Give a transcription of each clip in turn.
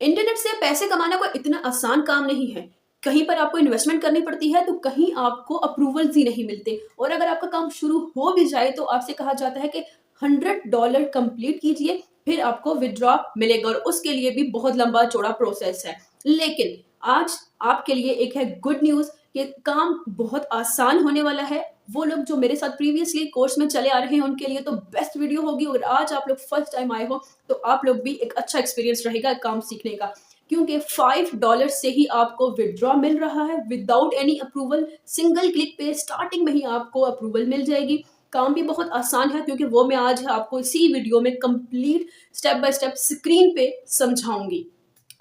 Internet से पैसे कमाना कोई इतना आसान काम नहीं है। कहीं पर आपको इन्वेस्टमेंट करनी पड़ती है तो कहीं आपको अप्रूवल्स ही नहीं मिलते, और अगर आपका काम शुरू हो भी जाए तो आपसे कहा जाता है कि $100 कंप्लीट कीजिए, फिर आपको विड्रॉ मिलेगा, और उसके लिए भी बहुत लंबा चौड़ा प्रोसेस है। लेकिन आज आपके लिए एक है गुड न्यूज़ कि काम बहुत आसान होने वाला है। वो लोग जो मेरे साथ प्रीवियसली कोर्स में चले आ रहे हैं उनके लिए तो बेस्ट वीडियो होगी, और आज आप लोग फर्स्ट टाइम आए हो तो आप लोग भी एक अच्छा एक्सपीरियंस रहेगा काम सीखने का, क्योंकि $5 से ही आपको विड्रॉ मिल रहा है without any approval. Single click पे स्टार्टिंग में ही आपको अप्रूवल मिल जाएगी। काम भी बहुत आसान है, क्योंकि वो मैं आज आपको इसी वीडियो में complete step by step screen पे समझाऊंगी।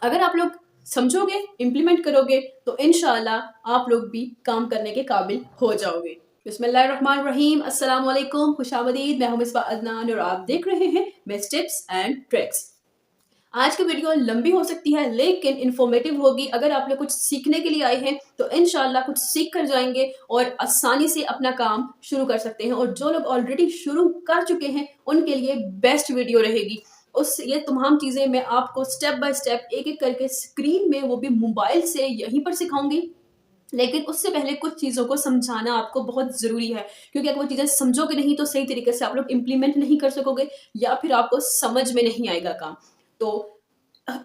अगर आप लोग समझोगे, इम्प्लीमेंट करोगे तो इंशाल्लाह आप लोग भी काम करने के काबिल हो जाओगे। बिस्मिल्लाहिर्रहमानिर्रहीम, अस्सलाम वालेकुम, खुशामदीद। मैं हूं मिसबा अदनान और आप देख रहे हैं मिस टिप्स एंड ट्रिक्स। आज की वीडियो लंबी हो सकती है लेकिन इन्फॉर्मेटिव होगी। अगर आप लोग कुछ सीखने के लिए आए हैं तो इंशाल्लाह कुछ सीख कर जाएंगे और आसानी से अपना काम शुरू कर सकते हैं, और जो लोग ऑलरेडी शुरू कर चुके हैं उनके लिए बेस्ट वीडियो रहेगी। उस ये तमाम चीज़ें मैं आपको स्टेप बाय स्टेप एक एक करके स्क्रीन में, वो भी मोबाइल से यहीं पर सिखाऊंगी। लेकिन उससे पहले कुछ चीज़ों को समझाना आपको बहुत ज़रूरी है, क्योंकि अगर वो चीज़ें समझोगे नहीं तो सही तरीके से आप लोग इम्प्लीमेंट नहीं कर सकोगे, या फिर आपको समझ में नहीं आएगा काम। तो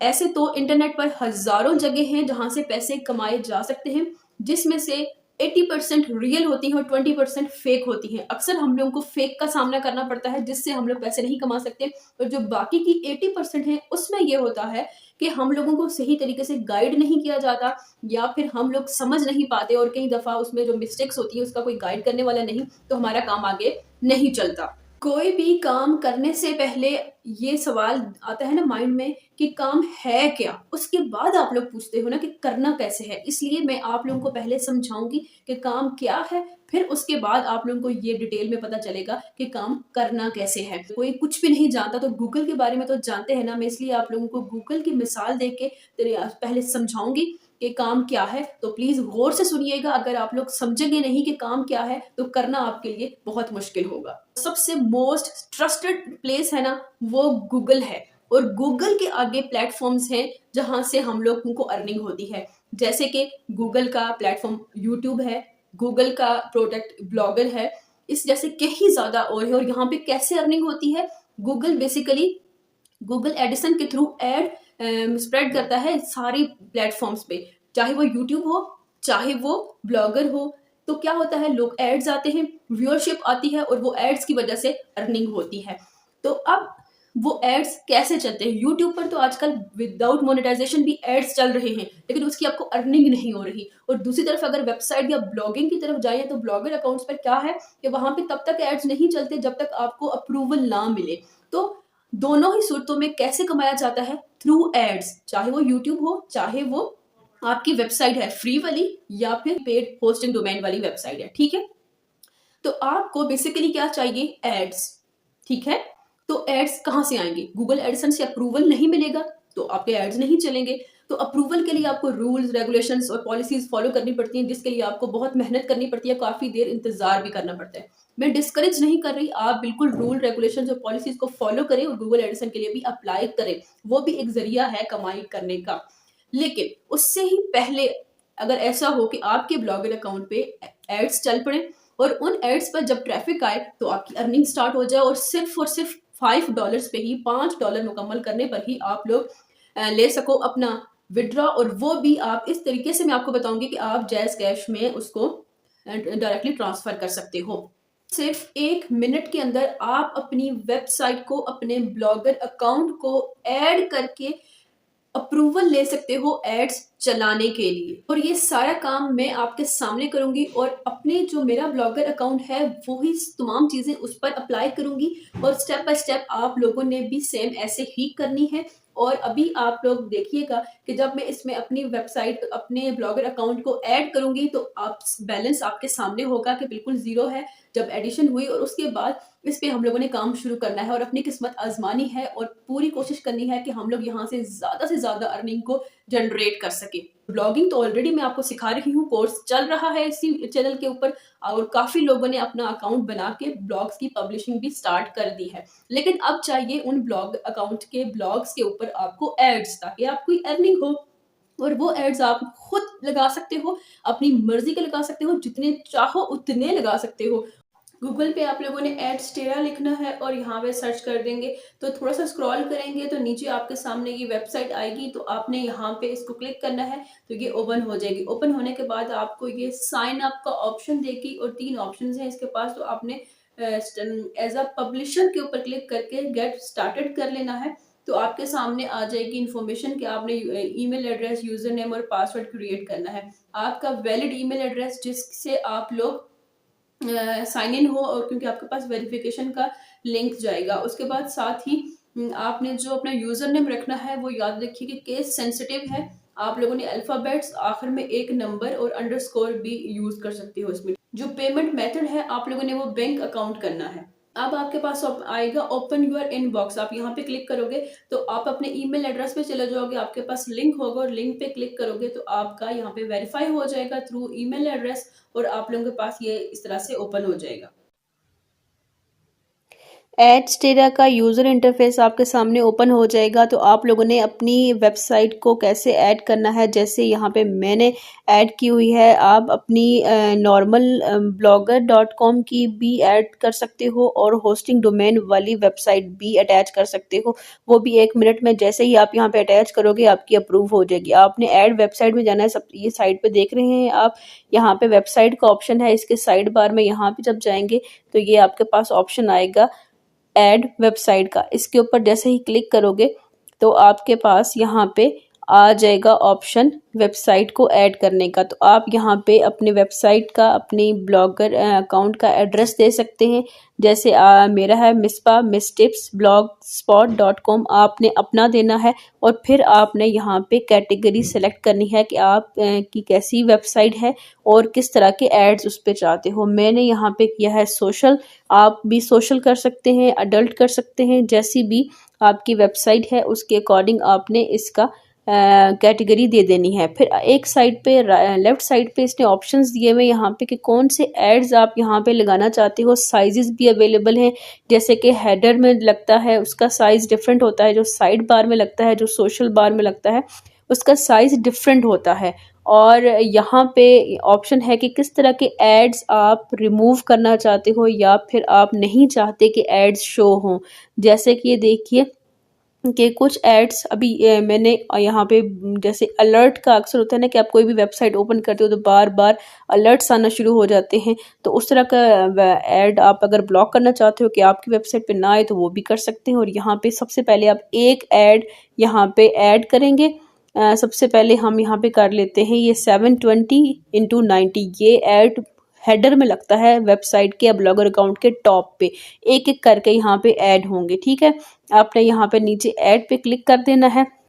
ऐसे तो इंटरनेट पर हज़ारों जगह हैं जहाँ से पैसे कमाए जा सकते हैं, जिसमें से 80% रियल होती हैं और 20% फेक होती हैं। अक्सर हम लोगों को फेक का सामना करना पड़ता है, जिससे हम लोग पैसे नहीं कमा सकते, और जो बाकी की 80% है उसमें ये होता है कि हम लोगों को सही तरीके से गाइड नहीं किया जाता, या फिर हम लोग समझ नहीं पाते, और कई दफ़ा उसमें जो मिस्टेक्स होती है उसका कोई गाइड करने वाला नहीं, तो हमारा काम आगे नहीं चलता। कोई भी काम करने से पहले ये सवाल आता है ना माइंड में कि काम है क्या? उसके बाद आप लोग पूछते हो ना कि करना कैसे है? इसलिए मैं आप लोगों को पहले समझाऊँगी कि काम क्या है, फिर उसके बाद आप लोगों को ये डिटेल में पता चलेगा कि काम करना कैसे है। कोई कुछ भी नहीं जानता तो गूगल के बारे में तो जानते हैं ना, मैं इसलिए आप लोगों को गूगल की मिसाल दे के पहले समझाऊँगी कि काम क्या है, तो प्लीज़ गौर से सुनिएगा। अगर आप लोग समझेंगे नहीं कि काम क्या है तो करना आपके लिए बहुत मुश्किल होगा। सबसे मोस्ट ट्रस्टेड प्लेस है ना, वो गूगल है, और गूगल के आगे प्लेटफॉर्म्स हैं जहाँ से हम लोगों को अर्निंग होती है। जैसे कि गूगल का प्लेटफॉर्म यूट्यूब है, गूगल का प्रोडक्ट ब्लॉगर है, इस जैसे कई ज़्यादा और है। और यहाँ पे कैसे अर्निंग होती है? गूगल बेसिकली गूगल एडिसन के थ्रू एड स्प्रेड करता है सारी प्लेटफॉर्म्स पे, चाहे वो यूट्यूब हो, चाहे वो ब्लॉगर हो। तो क्या होता है, लोग एड्स आते हैं, व्यूअरशिप आती है, और वो एड्स की वजह से अर्निंग होती है। तो अब वो एड्स कैसे चलते हैं? यूट्यूब पर तो आजकल विदाउट मोनेटाइजेशन भी एड्स चल रहे हैं, लेकिन उसकी आपको अर्निंग नहीं हो रही। और दूसरी तरफ अगर वेबसाइट या ब्लॉगिंग की तरफ जाए तो ब्लॉगर अकाउंट्स पर क्या है कि वहां पे तब तक एड्स नहीं चलते जब तक आपको अप्रूवल ना मिले। तो दोनों ही सूरतों में कैसे कमाया जाता है? थ्रू एड्स, चाहे वो यूट्यूब हो, चाहे वो आपकी वेबसाइट है फ्री वाली, या फिर पेड होस्टिंग डोमेन वाली वेबसाइट है। ठीक है, तो आपको बेसिकली क्या चाहिए? एड्स। ठीक है, तो एड्स कहाँ से आएंगे? गूगल एडसन से अप्रूवल नहीं मिलेगा तो आपके एड्स नहीं चलेंगे। तो अप्रूवल के लिए आपको रूल्स, रेगुलेशंस और पॉलिसीज फॉलो करनी पड़ती हैं, जिसके लिए आपको बहुत मेहनत करनी पड़ती है, काफी देर इंतजार भी करना पड़ता है। मैं डिस्करेज नहीं कर रही, आप बिल्कुल रूल, रेगुलेशंस और पॉलिसीज को फॉलो करें और गूगल एडसन के लिए भी अप्लाई करें। वो भी एक जरिया है कमाई करने का। लेकिन उससे ही पहले अगर ऐसा हो कि आपके ब्लॉगर अकाउंट पे एड्स चल पड़े, और उन एड्स पर जब ट्रैफिक आए तो आपकी अर्निंग स्टार्ट हो जाए, और सिर्फ $5 पे ही, $5 मुकम्मल करने पर ही आप लोग ले सको अपना विड्रॉ। और वो भी आप इस तरीके से, मैं आपको बताऊंगी कि आप जैज़ कैश में उसको डायरेक्टली ट्रांसफर कर सकते हो। सिर्फ 1 मिनट के अंदर आप अपनी वेबसाइट को, अपने ब्लॉगर अकाउंट को ऐड करके अप्रूवल ले सकते हो एड्स चलाने के लिए। और ये सारा काम मैं आपके सामने करूंगी, और अपने जो मेरा ब्लॉगर अकाउंट है वो ही तमाम चीजें उस पर अप्लाई करूंगी, और स्टेप बाय स्टेप आप लोगों ने भी सेम ऐसे ही करनी है। और अभी आप लोग देखिएगा कि जब मैं इसमें अपनी वेबसाइट, अपने ब्लॉगर अकाउंट को ऐड करूंगी तो आप बैलेंस आपके सामने होगा कि बिल्कुल जीरो है जब एडिशन हुई, और उसके बाद इस पे हम लोगों ने काम शुरू करना है और अपनी किस्मत आजमानी है और पूरी कोशिश करनी है कि हम लोग यहाँ से ज़्यादा अर्निंग को जनरेट कर सके। ब्लॉगिंग तो ऑलरेडी मैं आपको सिखा रही हूँ, कोर्स चल रहा है इसी चैनल के ऊपर और काफ़ी लोगों ने अपना अकाउंट बना के ब्लॉग्स की पब्लिशिंग भी स्टार्ट कर दी है। लेकिन अब चाहिए उन ब्लॉग अकाउंट के ब्लॉग्स के ऊपर आपको एड्स, ताकि आपकी अर्निंग हो और वो एड्स आप खुद लगा सकते हो, अपनी मर्जी के लगा सकते हो, जितने चाहो उतने लगा सकते हो। गूगल पे आप लोगों ने एड्सटेरा लिखना है और यहाँ पे सर्च कर देंगे तो थोड़ा सा स्क्रॉल करेंगे तो नीचे आपके सामने ये वेबसाइट आएगी, तो आपने यहाँ पे इसको क्लिक करना है तो ये ओपन हो जाएगी। ओपन होने के बाद आपको ये साइन अप का ऑप्शन देगी और 3 ऑप्शन हैं इसके पास, तो आपने एज अ पब्लिशर के ऊपर क्लिक करके गेट स्टार्टेड कर लेना है। तो आपके सामने आ जाएगी इन्फॉर्मेशन कि आपने ईमेल एड्रेस, यूजर नेम और पासवर्ड क्रिएट करना है। आपका वैलिड ईमेल एड्रेस जिससे आप लोग साइन इन हो और क्योंकि आपके पास वेरिफिकेशन का लिंक जाएगा। उसके बाद साथ ही आपने जो अपना यूजर नेम रखना है वो याद रखिए कि केस सेंसिटिव है। आप लोगों ने अल्फाबेट्स, आखिर में एक नंबर और अंडरस्कोर भी यूज कर सकते हो इसमें। जो पेमेंट मेथड है आप लोगों ने वो बैंक अकाउंट करना है। अब आपके पास आएगा ओपन योर इनबॉक्स, आप यहाँ पे क्लिक करोगे तो आप अपने ईमेल एड्रेस पे चले जाओगे, आपके पास लिंक होगा और लिंक पे क्लिक करोगे तो आपका यहाँ पे वेरीफाई हो जाएगा थ्रू ईमेल एड्रेस और आप लोगों के पास ये इस तरह से ओपन हो जाएगा। एड्सटेरा का यूज़र इंटरफेस आपके सामने ओपन हो जाएगा। तो आप लोगों ने अपनी वेबसाइट को कैसे ऐड करना है, जैसे यहाँ पे मैंने ऐड की हुई है, आप अपनी नॉर्मल blogger.com की भी ऐड कर सकते हो और होस्टिंग डोमेन वाली वेबसाइट भी अटैच कर सकते हो। वो भी 1 मिनट में जैसे ही आप यहाँ पे अटैच करोगे आपकी अप्रूव हो जाएगी। आपने ऐड वेबसाइट में जाना है। सब ये साइड पे देख रहे हैं आप, यहाँ पे वेबसाइट का ऑप्शन है, इसके साइड बार में यहाँ पे जब जाएंगे तो ये आपके पास ऑप्शन आएगा ऐड वेबसाइट का। इसके ऊपर जैसे ही क्लिक करोगे तो आपके पास यहाँ पे आ जाएगा ऑप्शन वेबसाइट को ऐड करने का। तो आप यहाँ पे अपने वेबसाइट का, अपनी ब्लॉगर अकाउंट का एड्रेस दे सकते हैं। जैसे मेरा है मिस्पा मिस्टिप्स blogspot.com, आपने अपना देना है और फिर आपने यहाँ पे कैटेगरी सेलेक्ट करनी है कि आप की कैसी वेबसाइट है और किस तरह के एड्स उस पर चाहते हो। मैंने यहाँ पे किया है सोशल, आप भी सोशल कर सकते हैं, अडल्ट कर सकते हैं, जैसी भी आपकी वेबसाइट है उसके अकॉर्डिंग आपने इसका कैटेगरी दे देनी है। फिर एक साइड पे लेफ्ट साइड पे इसने ऑप्शंस दिए हुए यहाँ पे कि कौन से एड्स आप यहाँ पे लगाना चाहते हो। साइजेस भी अवेलेबल हैं, जैसे कि हेडर में लगता है उसका साइज डिफरेंट होता है, जो साइड बार में लगता है, जो सोशल बार में लगता है उसका साइज डिफरेंट होता है। और यहाँ पे ऑप्शन है कि किस तरह के एड्स आप रिमूव करना चाहते हो या फिर आप नहीं चाहते कि एड्स शो हों। जैसे कि ये देखिए कि कुछ एड्स अभी मैंने यहाँ पे जैसे अलर्ट का अक्सर होता है ना कि आप कोई भी वेबसाइट ओपन करते हो तो बार बार अलर्ट्स आना शुरू हो जाते हैं, तो उस तरह का ऐड आप अगर ब्लॉक करना चाहते हो कि आपकी वेबसाइट पे ना आए तो वो भी कर सकते हैं। और यहाँ पे सबसे पहले आप एक ऐड यहाँ पे ऐड करेंगे। सबसे पहले हम यहाँ पे कर लेते हैं ये 720x90, ये ऐड हेडर में लगता है वेबसाइट के या ब्लॉगर अकाउंट के टॉप पे, एक एक करके यहाँ पे ऐड होंगे। ठीक है, आपने यहाँ पे नीचे ऐड पे क्लिक कर देना है।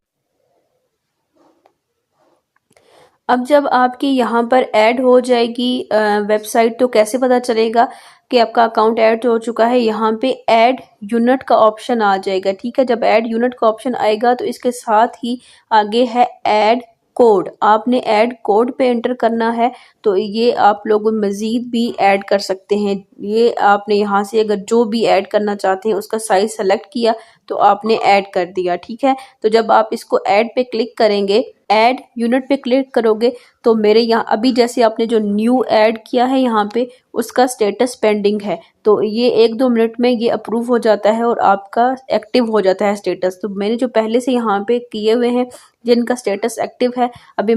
अब जब आपकी यहाँ पर ऐड हो जाएगी वेबसाइट तो कैसे पता चलेगा कि आपका अकाउंट ऐड हो चुका है। यहाँ पे ऐड यूनिट का ऑप्शन आ जाएगा। ठीक है, जब ऐड यूनिट का ऑप्शन आएगा तो इसके साथ ही आगे है ऐड कोड, आपने ऐड कोड पे एंटर करना है। तो ये आप लोग मज़ीद भी ऐड कर सकते हैं। ये आपने यहाँ से अगर जो भी ऐड करना चाहते हैं उसका साइज सेलेक्ट किया तो आपने ऐड कर दिया। ठीक है, तो जब आप इसको ऐड पे क्लिक करेंगे, ऐड यूनिट पे क्लिक करोगे तो मेरे यहाँ अभी जैसे आपने जो न्यू ऐड किया है यहाँ पे उसका स्टेटस पेंडिंग है, तो ये 1-2 मिनट में ये अप्रूव हो जाता है और आपका एक्टिव हो जाता है स्टेटस। तो मैंने जो पहले से यहाँ पे किए हुए हैं जिनका स्टेटस एक्टिव है, अभी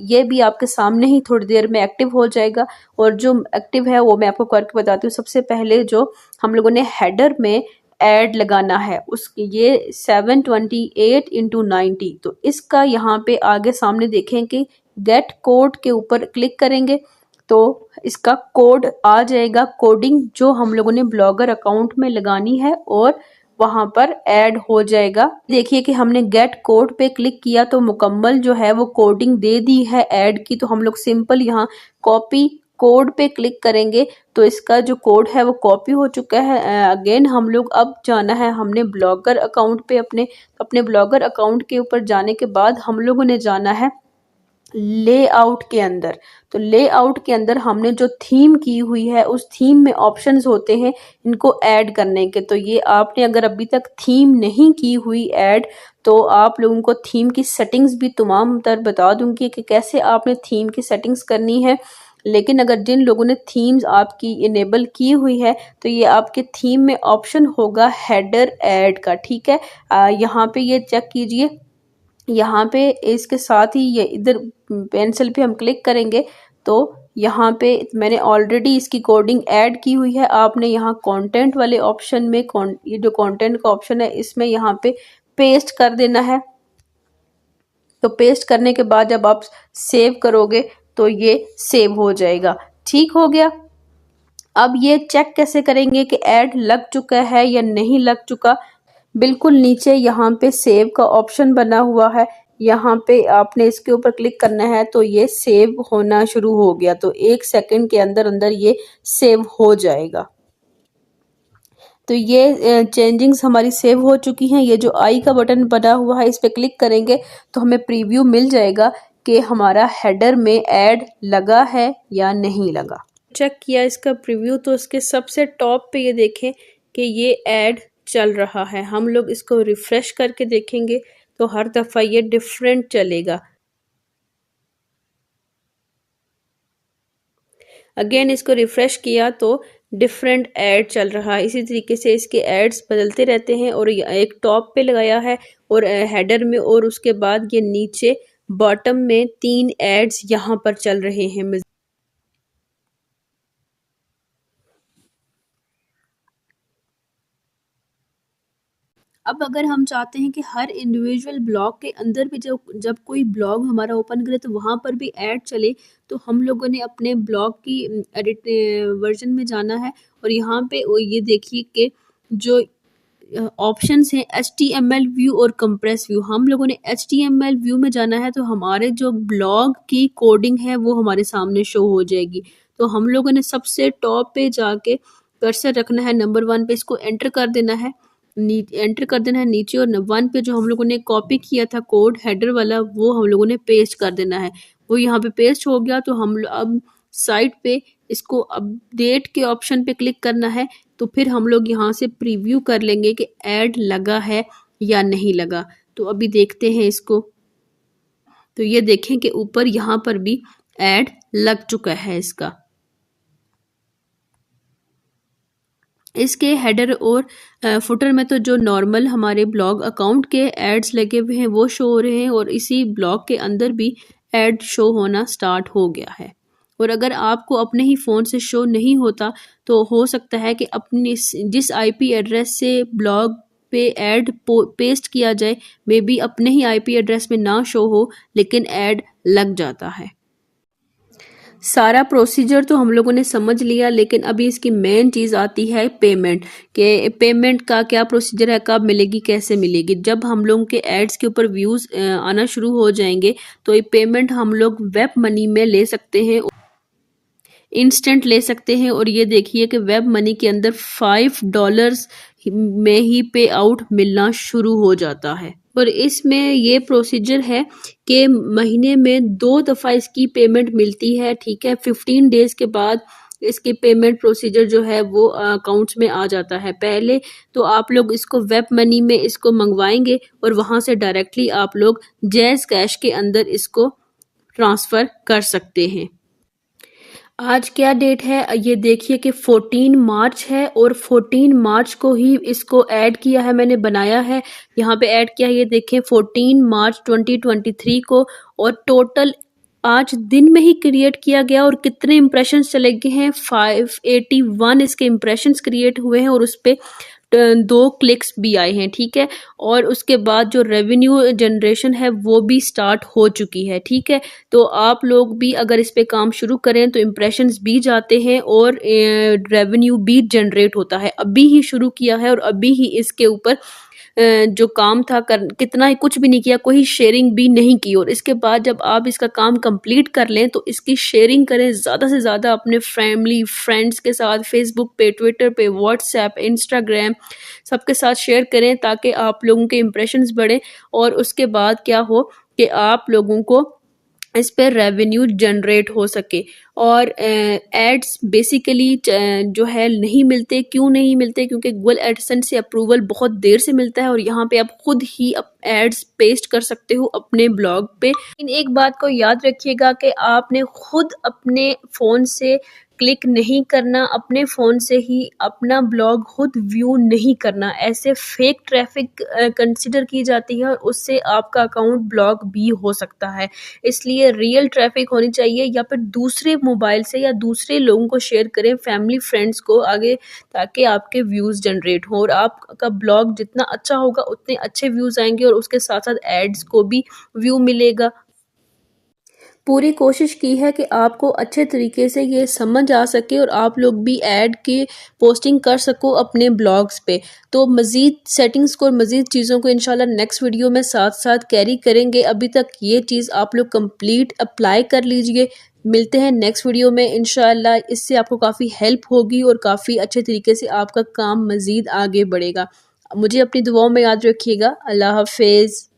ये भी आपके सामने ही थोड़ी देर में एक्टिव हो जाएगा। और जो एक्टिव है वो मैं आपको करके बताती हूँ। सबसे पहले जो हम लोगों ने हेडर में ऐड लगाना है उसकी ये 728x90, तो इसका यहाँ पे आगे सामने देखें कि गेट कोड के ऊपर क्लिक करेंगे तो इसका कोड आ जाएगा, कोडिंग जो हम लोगों ने ब्लॉगर अकाउंट में लगानी है और वहां पर ऐड हो जाएगा। देखिए कि हमने गेट कोड पे क्लिक किया तो मुकम्मल जो है वो कोडिंग दे दी है ऐड की। तो हम लोग सिंपल यहाँ कॉपी कोड पे क्लिक करेंगे तो इसका जो कोड है वो कॉपी हो चुका है। अगेन हम लोग अब जाना है हमने ब्लॉगर अकाउंट पे, अपने ब्लॉगर अकाउंट के ऊपर जाने के बाद हम लोगों ने जाना है लेआउट के अंदर। तो लेआउट के अंदर हमने जो थीम की हुई है उस थीम में ऑप्शंस होते हैं इनको ऐड करने के। तो ये आपने अगर अभी तक थीम नहीं की हुई ऐड, तो आप लोगों को थीम की सेटिंग्स भी तमाम तर बता दूंगी कि कैसे आपने थीम की सेटिंग्स करनी है। लेकिन अगर जिन लोगों ने थीम्स आपकी इनेबल की हुई है तो ये आपके थीम में ऑप्शन होगा हेडर ऐड का, ठीक है। यहाँ पे ये चेक कीजिए, यहाँ पे इसके साथ ही ये इधर पेंसिल पे हम क्लिक करेंगे तो यहाँ पे मैंने ऑलरेडी इसकी कोडिंग ऐड की हुई है। आपने यहाँ कंटेंट वाले ऑप्शन में ये जो कंटेंट का ऑप्शन है इसमें यहाँ पे पेस्ट कर देना है। तो पेस्ट करने के बाद जब आप सेव करोगे तो ये सेव हो जाएगा। ठीक हो गया। अब ये चेक कैसे करेंगे कि ऐड लग चुका है या नहीं लग चुका। बिल्कुल नीचे यहाँ पे सेव का ऑप्शन बना हुआ है, यहाँ पे आपने इसके ऊपर क्लिक करना है तो ये सेव होना शुरू हो गया। तो 1 सेकंड के अंदर अंदर ये सेव हो जाएगा। तो ये चेंजिंग्स हमारी सेव हो चुकी हैं। ये जो आई का बटन बना हुआ है इस पे क्लिक करेंगे तो हमें प्रीव्यू मिल जाएगा कि हमारा हेडर में ऐड लगा है या नहीं लगा। चेक किया इसका प्रीव्यू तो इसके सबसे टॉप पे ये देखें कि ये ऐड चल रहा है। हम लोग इसको रिफ्रेश करके देखेंगे तो हर दफ़ा ये डिफरेंट चलेगा। अगेन इसको रिफ्रेश किया तो डिफरेंट ऐड चल रहा है। इसी तरीके से इसके एड्स बदलते रहते हैं। और एक टॉप पे लगाया है और हेडर में, और उसके बाद ये नीचे बॉटम में 3 एड्स यहाँ पर चल रहे हैं। अब अगर हम चाहते हैं कि हर इंडिविजुअल ब्लॉग के अंदर भी जब कोई ब्लॉग हमारा ओपन करे तो वहाँ पर भी ऐड चले, तो हम लोगों ने अपने ब्लॉग की एडिट वर्जन में जाना है। और यहाँ पे ये देखिए कि जो ऑप्शंस हैं HTML व्यू और कंप्रेस व्यू। हम लोगों ने HTML व्यू में जाना है तो हमारे जो ब्लॉग की कोडिंग है वो हमारे सामने शो हो जाएगी। तो हम लोगों ने सबसे टॉप पे जाके कर्सर रखना है नंबर 1 पे, इसको एंटर कर देना है, एंटर कर देना है नीचे। और 1 पे जो हम लोगों ने कॉपी किया था कोड हेडर वाला वो हम लोगों ने पेस्ट कर देना है। वो यहाँ पे पेस्ट हो गया। तो हम अब साइड पे इसको अपडेट के ऑप्शन पे क्लिक करना है। तो फिर हम लोग यहाँ से प्रीव्यू कर लेंगे कि ऐड लगा है या नहीं लगा। तो अभी देखते हैं इसको। तो ये देखें कि ऊपर यहाँ पर भी ऐड लग चुका है इसका। इसके हेडर और फुटर में तो जो नॉर्मल हमारे ब्लॉग अकाउंट के एड्स लगे हुए हैं वो शो हो रहे हैं, और इसी ब्लॉग के अंदर भी ऐड शो होना स्टार्ट हो गया है। और अगर आपको अपने ही फ़ोन से शो नहीं होता तो हो सकता है कि अपनी जिस IP एड्रेस से ब्लॉग पे ऐड पेस्ट किया जाए, मे बी अपने ही IP एड्रेस में ना शो हो लेकिन ऐड लग जाता है। सारा प्रोसीजर तो हम लोगों ने समझ लिया, लेकिन अभी इसकी मेन चीज़ आती है पेमेंट। के पेमेंट का क्या प्रोसीजर है, कब मिलेगी, कैसे मिलेगी। जब हम लोगों के एड्स के ऊपर व्यूज़ आना शुरू हो जाएंगे तो ये पेमेंट हम लोग वेब मनी में ले सकते हैं, इंस्टेंट ले सकते हैं। और ये देखिए कि वेब मनी के अंदर $5 में ही पे आउट मिलना शुरू हो जाता है। और इसमें ये प्रोसीजर है कि महीने में 2 दफ़ा इसकी पेमेंट मिलती है, ठीक है। 15 डेज़ के बाद इसकी पेमेंट प्रोसीजर जो है वो अकाउंट्स में आ जाता है। पहले तो आप लोग इसको वेब मनी में इसको मंगवाएंगे और वहाँ से डायरेक्टली आप लोग जैज़ कैश के अंदर इसको ट्रांसफ़र कर सकते हैं। आज क्या डेट है, ये देखिए कि 14 मार्च है, और 14 मार्च को ही इसको ऐड किया है, मैंने बनाया है, यहाँ पे ऐड किया है। ये देखें 14 मार्च 2023 को, और टोटल आज दिन में ही क्रिएट किया गया। और कितने इम्प्रेशंस चले गए हैं, 581 इसके इम्प्रेशंस क्रिएट हुए हैं, और उस पर 2 क्लिक्स भी आए हैं, ठीक है। और उसके बाद जो रेवेन्यू जनरेशन है वो भी स्टार्ट हो चुकी है, ठीक है। तो आप लोग भी अगर इस पे काम शुरू करें तो इम्प्रेशंस भी जाते हैं और रेवेन्यू भी जनरेट होता है। अभी ही शुरू किया है और अभी ही इसके ऊपर जो काम था कर कितना ही कुछ भी नहीं किया, कोई शेयरिंग भी नहीं की। और इसके बाद जब आप इसका काम कंप्लीट कर लें तो इसकी शेयरिंग करें ज़्यादा से ज़्यादा अपने फैमिली फ्रेंड्स के साथ, फेसबुक पे, ट्विटर पे, व्हाट्सएप, इंस्टाग्राम सबके साथ शेयर करें ताकि आप लोगों के इंप्रेशंस बढ़ें और उसके बाद क्या हो कि आप लोगों को इस पे रेवेन्यू जनरेट हो सके। और एड्स बेसिकली जो है नहीं मिलते, क्यों नहीं मिलते? क्योंकि गूगल एडसेंस से अप्रूवल बहुत देर से मिलता है और यहाँ पे आप खुद ही एड्स पेस्ट कर सकते हो अपने ब्लॉग पे। लेकिन एक बात को याद रखिएगा कि आपने खुद अपने फ़ोन से क्लिक नहीं करना, अपने फ़ोन से ही अपना ब्लॉग खुद व्यू नहीं करना। ऐसे फेक ट्रैफिक कंसिडर की जाती है और उससे आपका अकाउंट ब्लॉक भी हो सकता है। इसलिए रियल ट्रैफिक होनी चाहिए या फिर दूसरे मोबाइल से या दूसरे लोगों को शेयर करें, फैमिली फ्रेंड्स को आगे, ताकि आपके व्यूज़ जनरेट हों और आपका ब्लॉग जितना अच्छा होगा उतने अच्छे व्यूज़ आएंगे और उसके साथ साथ एड्स को भी व्यू मिलेगा। पूरी कोशिश की है कि आपको अच्छे तरीके से ये समझ आ सके और आप लोग भी ऐड की पोस्टिंग कर सको अपने ब्लॉग्स पे। तो मज़ीद सेटिंग्स को और मज़ीद चीज़ों को इंशाल्लाह नेक्स्ट वीडियो में साथ-साथ कैरी करेंगे। अभी तक ये चीज़ आप लोग कंप्लीट अप्लाई कर लीजिए। मिलते हैं नेक्स्ट वीडियो में इंशाल्लाह। इससे आपको काफ़ी हेल्प होगी और काफ़ी अच्छे तरीके से आपका काम मज़ीद आगे बढ़ेगा। मुझे अपनी दुआओं में याद रखिएगा। अल्लाह हाफ़िज़।